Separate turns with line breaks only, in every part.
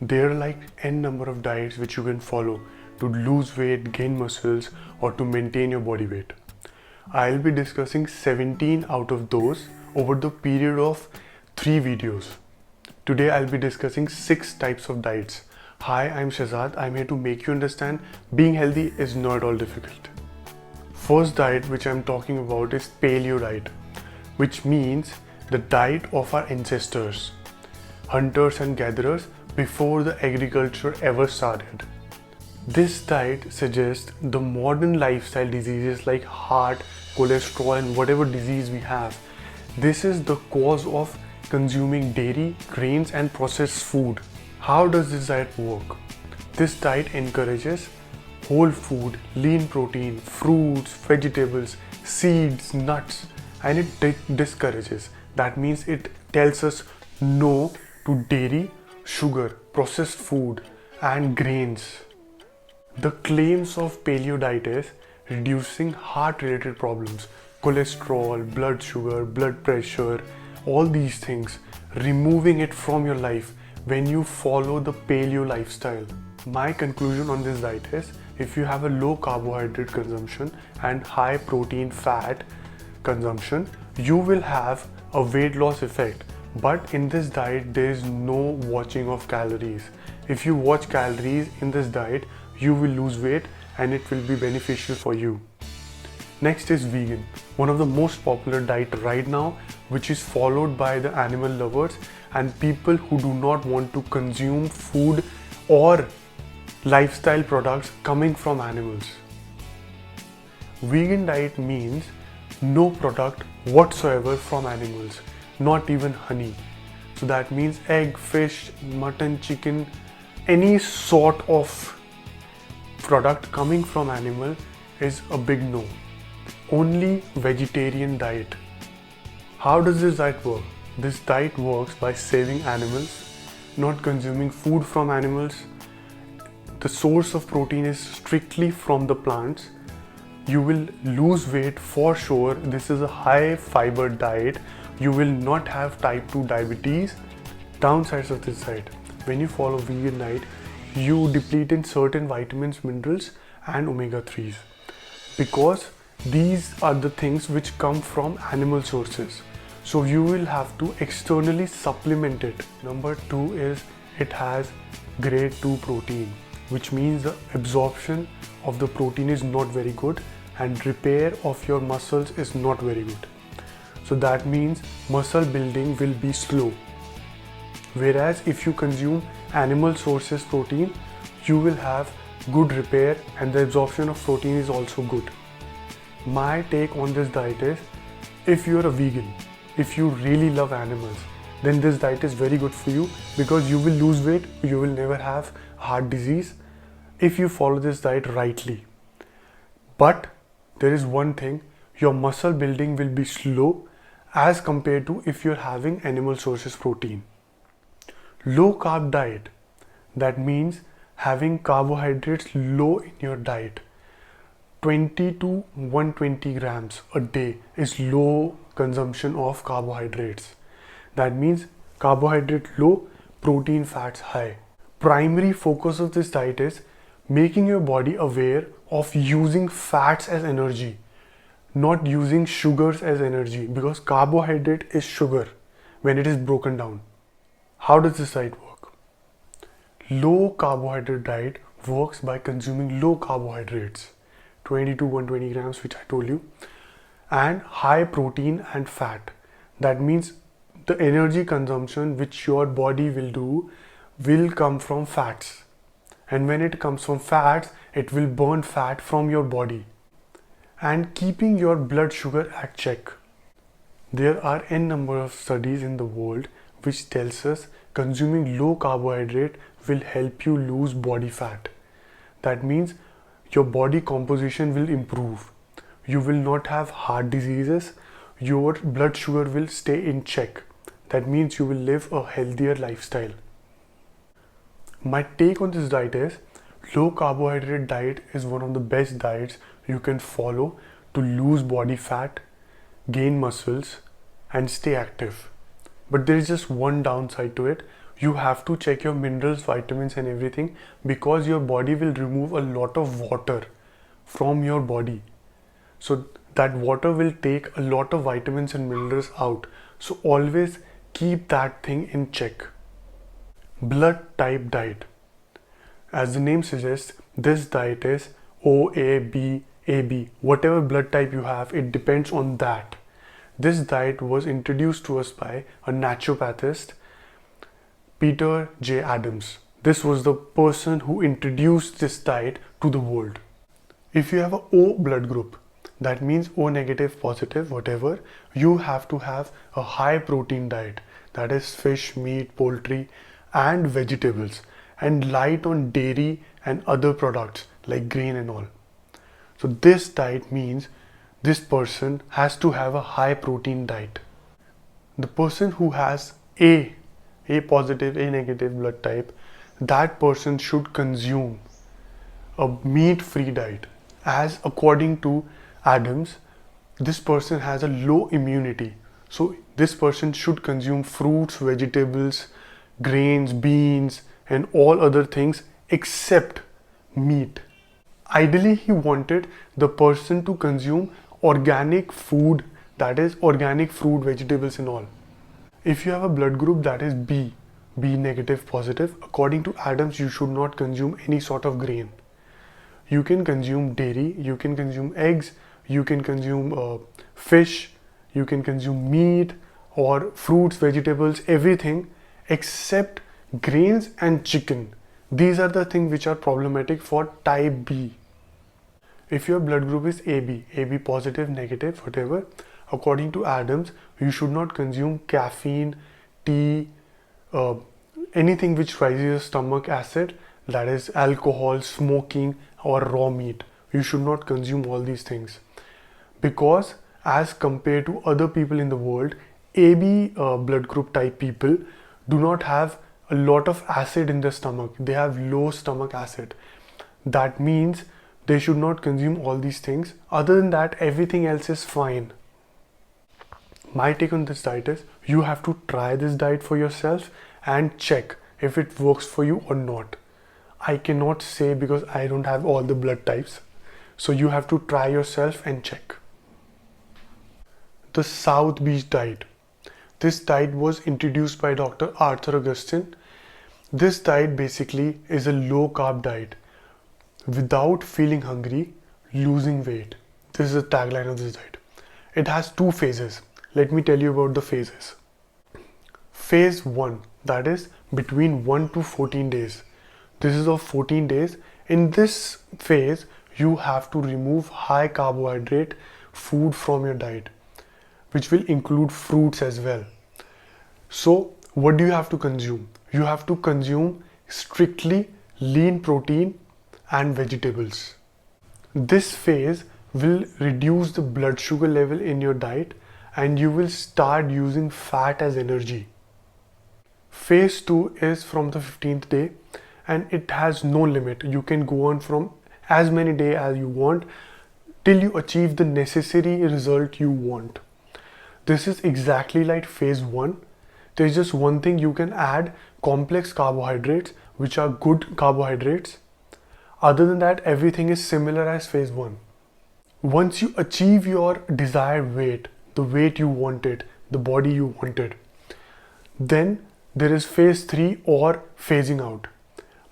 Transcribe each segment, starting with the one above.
There are like n number of diets which you can follow to lose weight, gain muscles, or to maintain your body weight. I'll be discussing 17 out of those over the period of 3 videos. Today I'll be discussing 6 types of diets. Hi, I'm Shazad. I'm here to make you understand being healthy is not at all difficult. First diet which I'm talking about is Paleo Diet, which means the diet of our ancestors, hunters and gatherers, before the agriculture ever started. This diet suggests the modern lifestyle diseases like heart, cholesterol, and whatever disease we have. This is the cause of consuming dairy, grains, and processed food. How does this diet work? This diet encourages whole food, lean protein, fruits, vegetables, seeds, nuts, and it discourages. That means it tells us no to dairy, sugar, processed food, and grains. The claims of Paleo Diet is reducing heart-related problems, cholesterol, blood sugar, blood pressure, all these things, removing it from your life when you follow the Paleo lifestyle. My conclusion on this diet is, if you have a low carbohydrate consumption and high protein fat consumption, you will have a weight loss effect. But in this diet, there is no watching of calories. If you watch calories in this diet, you will lose weight and it will be beneficial for you. Next is vegan, one of the most popular diet right now, which is followed by the animal lovers and people who do not want to consume food or lifestyle products coming from animals. Vegan diet means no product whatsoever from animals, not even honey. So that means egg, fish, mutton, chicken, any sort of product coming from animal is a big no. Only vegetarian diet. How does this diet work? This diet works by saving animals, not consuming food from animals. The source of protein is strictly from the plants. You will lose weight for sure. This is a high fiber diet. You will not have type 2 diabetes. Downsides of this diet: when you follow vegan diet, you deplete in certain vitamins, minerals, and omega-3s, because these are the things which come from animal sources. So you will have to externally supplement it. Number 2 is it has grade 2 protein, which means the absorption of the protein is not very good and repair of your muscles is not very good. So that means muscle building will be slow. Whereas if you consume animal sources protein, you will have good repair and the absorption of protein is also good. My take on this diet is, if you're a vegan, if you really love animals, then this diet is very good for you, because you will lose weight, you will never have heart disease if you follow this diet rightly. But there is one thing, your muscle building will be slow as compared to if you're having animal sources protein. Low carb diet, that means having carbohydrates low in your diet. 20 to 120 grams a day is low consumption of carbohydrates. That means carbohydrate low, protein fats high. Primary focus of this diet is making your body aware of using fats as energy, not using sugars as energy, because carbohydrate is sugar when it is broken down. How does this diet work? Low carbohydrate diet works by consuming low carbohydrates, 20 to 120 grams, which I told you, and high protein and fat. That means the energy consumption which your body will do will come from fats. And when it comes from fats, it will burn fat from your body and keeping your blood sugar at check. There are n number of studies in the world which tells us consuming low carbohydrate will help you lose body fat. That means your body composition will improve. You will not have heart diseases. Your blood sugar will stay in check. That means you will live a healthier lifestyle. My take on this diet is, low carbohydrate diet is one of the best diets you can follow to lose body fat, gain muscles, and stay active. But there is just one downside to it. you have to check your minerals, vitamins and everything, because your body will remove a lot of water from your body. So that water will take a lot of vitamins and minerals out. So always keep that thing in check. Blood type diet. As the name suggests, this diet is O, A, B, AB. Whatever blood type you have, it depends on that. This diet was introduced to us by a naturopathist, Peter J. Adams. This was the person who introduced this diet to the world. If you have a O blood group, that means O negative, positive, whatever, you have to have a high protein diet. That is fish, meat, poultry and vegetables, and light on dairy and other products like grain and all. So this diet means this person has to have a high protein diet. The person who has A positive, A negative blood type, that person should consume a meat-free diet. As according to Adams, this person has a low immunity. So this person should consume fruits, vegetables, grains, beans and all other things except meat. Ideally, he wanted the person to consume organic food, that is organic fruit, vegetables and all. If you have a blood group that is B negative, positive, according to Adams, you should not consume any sort of grain. You can consume dairy, you can consume eggs, you can consume fish, you can consume meat or fruits, vegetables, everything except grains and chicken. These are the things which are problematic for type B. If your blood group is AB positive, negative, whatever, according to Adams, you should not consume caffeine, tea, anything which rises your stomach acid, that is alcohol, smoking or raw meat. You should not consume all these things, because as compared to other people in the world, AB blood group type people do not have a lot of acid in their stomach. They have low stomach acid. That means they should not consume all these things. Other than that, everything else is fine. My take on this diet is, you have to try this diet for yourself and check if it works for you or not. I cannot say because I don't have all the blood types. So you have to try yourself and check. The South Beach diet. This diet was introduced by Dr. Arthur Augustine. This diet basically is a low carb diet without feeling hungry, losing weight. This is the tagline of this diet. It has 2 phases. Let me tell you about the phases. Phase 1, that is between 1 to 14 days. This is of 14 days. In this phase, you have to remove high carbohydrate food from your diet, which will include fruits as well. So what do you have to consume? You have to consume strictly lean protein and vegetables. This phase will reduce the blood sugar level in your diet and you will start using fat as energy. Phase 2 is from the 15th day and it has no limit. You can go on from as many days as you want till you achieve the necessary result you want. This is exactly like phase 1. There's just one thing: you can add complex carbohydrates, which are good carbohydrates. Other than that, everything is similar as phase 1. Once you achieve your desired weight, the weight you wanted, the body you wanted, then there is phase 3 or phasing out.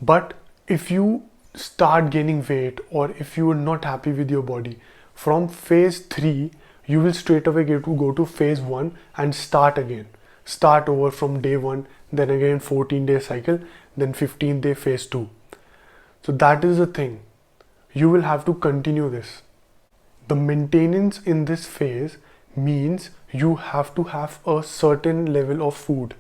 But if you start gaining weight or if you are not happy with your body, from phase 3 you will straight away go to phase 1 and start again. Start over from day 1, then again 14-day cycle, then 15-day phase 2. So that is the thing. You will have to continue this. The maintenance in this phase means you have to have a certain level of food.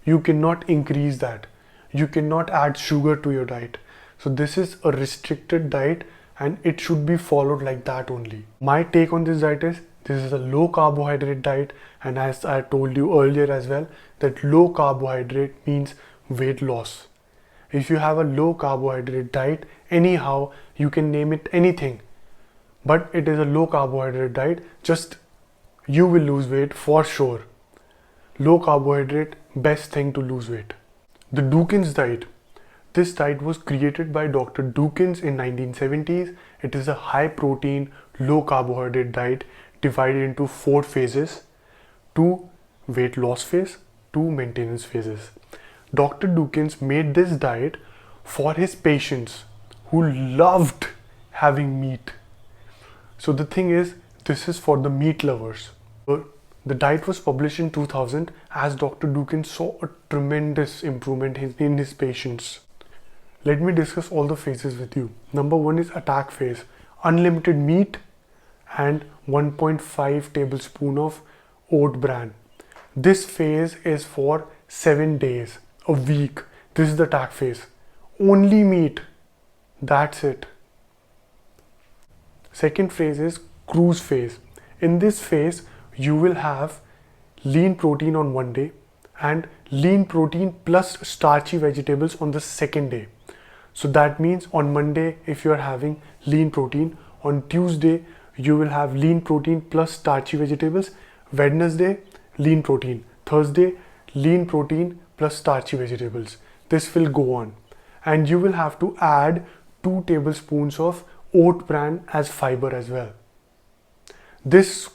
You cannot increase that. You cannot add sugar to your diet. So this is a restricted diet and it should be followed like that only. My take on this diet is, this is a low carbohydrate diet, and as I told you earlier as well, that low carbohydrate means weight loss. If you have a low carbohydrate diet, anyhow, you can name it anything, but it is a low carbohydrate diet, just you will lose weight for sure. Low carbohydrate, best thing to lose weight. The Dukan's diet. This diet was created by Dr. Dukan in 1970s. It is a high protein, low carbohydrate diet divided into 4 phases: 2 weight loss phase, 2 maintenance phases. Dr. Dukan made this diet for his patients who loved having meat. So the thing is, this is for the meat lovers. The diet was published in 2000 as Dr. Dukan saw a tremendous improvement in his patients. Let me discuss all the phases with you. Number 1 is attack phase. Unlimited meat and 1.5 tablespoon of oat bran. This phase is for 7 days, a week. This is the attack phase. Only meat. That's it. Second phase is cruise phase. In this phase, you will have lean protein on one day and lean protein plus starchy vegetables on the second day. So that means on Monday, if you are having lean protein, on Tuesday, you will have lean protein plus starchy vegetables. Wednesday, lean protein. Thursday, lean protein plus starchy vegetables. This will go on. And you will have to add 2 tablespoons of oat bran as fiber as well. This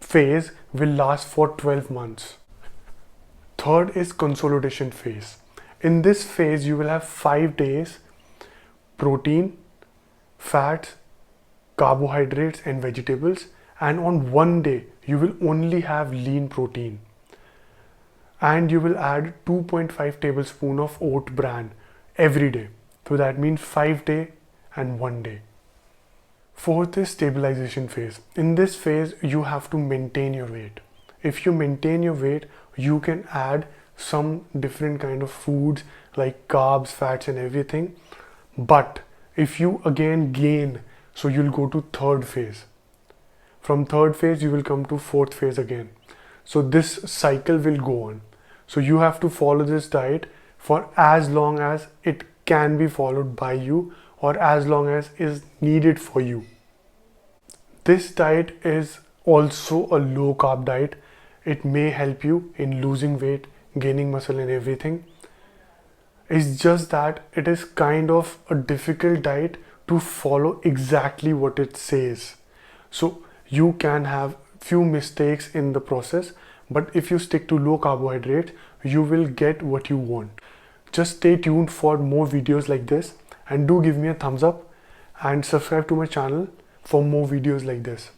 phase will last for 12 months. Third is consolidation phase. In this phase, you will have 5 days protein, fats, carbohydrates and vegetables, and on one day you will only have lean protein, and you will add 2.5 tablespoon of oat bran every day. So that means 5 day and 1 day. Fourth is stabilization phase. In this phase, you have to maintain your weight. If you maintain your weight, you can add some different kind of foods like carbs, fats and everything. But if you again gain, so you'll go to third phase. From third phase, you will come to fourth phase again. So this cycle will go on. So you have to follow this diet for as long as it can be followed by you, or as long as is needed for you. This diet is also a low carb diet. It may help you in losing weight, gaining muscle and everything. It's just that it is kind of a difficult diet to follow exactly what it says. So you can have few mistakes in the process, but if you stick to low carbohydrates, you will get what you want. Just stay tuned for more videos like this, and do give me a thumbs up and subscribe to my channel for more videos like this.